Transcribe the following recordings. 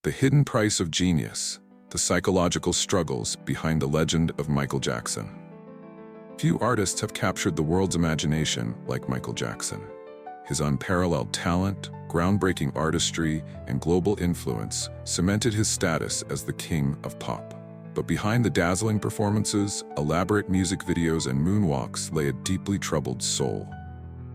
The hidden price of genius, the psychological struggles behind the legend of Michael Jackson. Few artists have captured the world's imagination like Michael Jackson. His unparalleled talent, groundbreaking artistry, and global influence cemented his status as the king of pop. But behind the dazzling performances, elaborate music videos, and moonwalks lay a deeply troubled soul.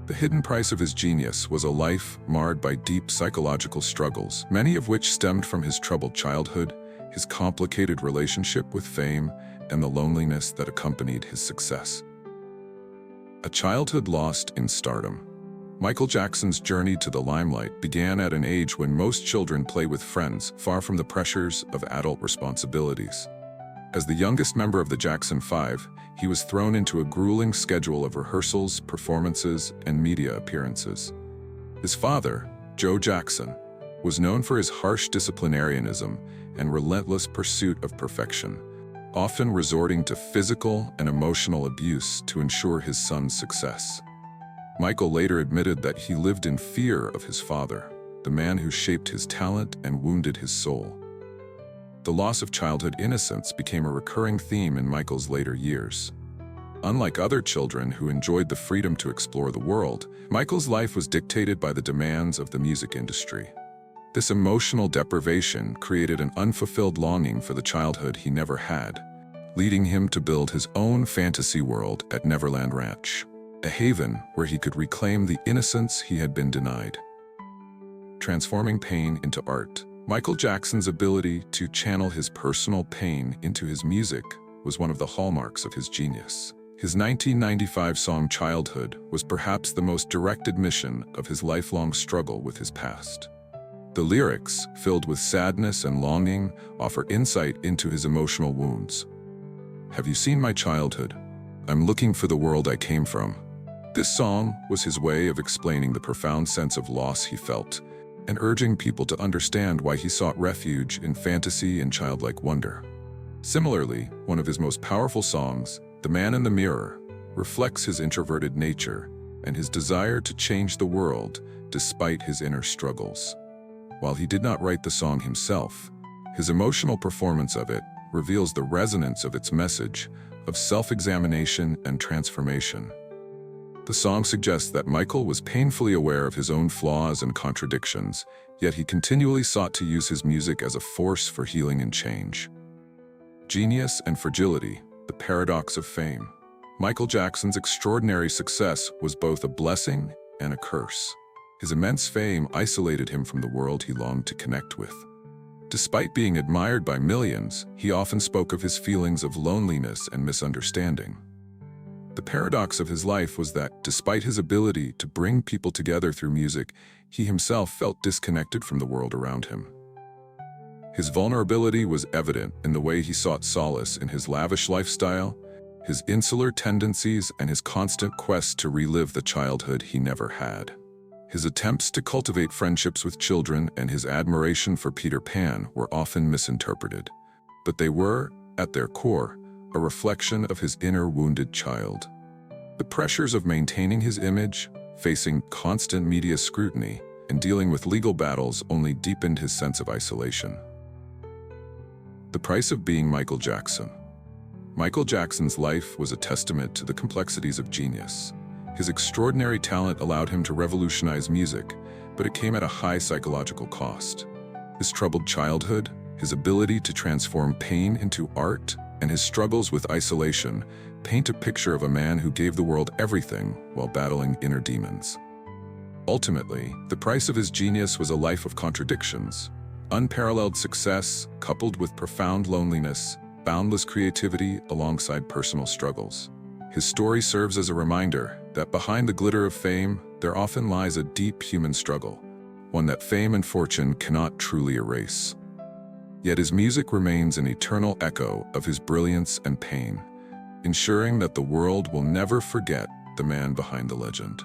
The hidden price of his genius was a life marred by deep psychological struggles, many of which stemmed from his troubled childhood, his complicated relationship with fame, and the loneliness that accompanied his success. A childhood lost in stardom. Michael Jackson's journey to the limelight began at an age when most children play with friends, far from the pressures of adult responsibilities. As the youngest member of the Jackson 5, he was thrown into a grueling schedule of rehearsals, performances, and media appearances. His father, Joe Jackson, was known for his harsh disciplinarianism and relentless pursuit of perfection, often resorting to physical and emotional abuse to ensure his son's success. Michael later admitted that he lived in fear of his father, the man who shaped his talent and wounded his soul. The loss of childhood innocence became a recurring theme in Michael's later years. Unlike other children who enjoyed the freedom to explore the world, Michael's life was dictated by the demands of the music industry. This emotional deprivation created an unfulfilled longing for the childhood he never had, leading him to build his own fantasy world at Neverland Ranch, a haven where he could reclaim the innocence he had been denied. Transforming pain into art. Michael Jackson's ability to channel his personal pain into his music was one of the hallmarks of his genius. His 1995 song Childhood was perhaps the most direct admission of his lifelong struggle with his past. The lyrics, filled with sadness and longing, offer insight into his emotional wounds. "Have you seen my childhood? I'm looking for the world I came from." This song was his way of explaining the profound sense of loss he felt, and urging people to understand why he sought refuge in fantasy and childlike wonder. Similarly, one of his most powerful songs, "The Man in the Mirror," reflects his introverted nature and his desire to change the world despite his inner struggles. While he did not write the song himself, his emotional performance of it reveals the resonance of its message of self-examination and transformation. The song suggests that Michael was painfully aware of his own flaws and contradictions, yet he continually sought to use his music as a force for healing and change. Genius and fragility, the paradox of fame. Michael Jackson's extraordinary success was both a blessing and a curse. His immense fame isolated him from the world he longed to connect with. Despite being admired by millions, he often spoke of his feelings of loneliness and misunderstanding. The paradox of his life was that, despite his ability to bring people together through music, he himself felt disconnected from the world around him. His vulnerability was evident in the way he sought solace in his lavish lifestyle, his insular tendencies, and his constant quest to relive the childhood he never had. His attempts to cultivate friendships with children and his admiration for Peter Pan were often misinterpreted, but they were, at their core, a reflection of his inner wounded child. The pressures of maintaining his image, facing constant media scrutiny, and dealing with legal battles only deepened his sense of isolation. The price of being Michael Jackson. Michael Jackson's life was a testament to the complexities of genius. His extraordinary talent allowed him to revolutionize music, but it came at a high psychological cost. His troubled childhood, his ability to transform pain into art, and his struggles with isolation paint a picture of a man who gave the world everything while battling inner demons. Ultimately, the price of his genius was a life of contradictions. Unparalleled success, coupled with profound loneliness, boundless creativity alongside personal struggles. His story serves as a reminder that behind the glitter of fame, there often lies a deep human struggle, one that fame and fortune cannot truly erase. Yet his music remains an eternal echo of his brilliance and pain, ensuring that the world will never forget the man behind the legend.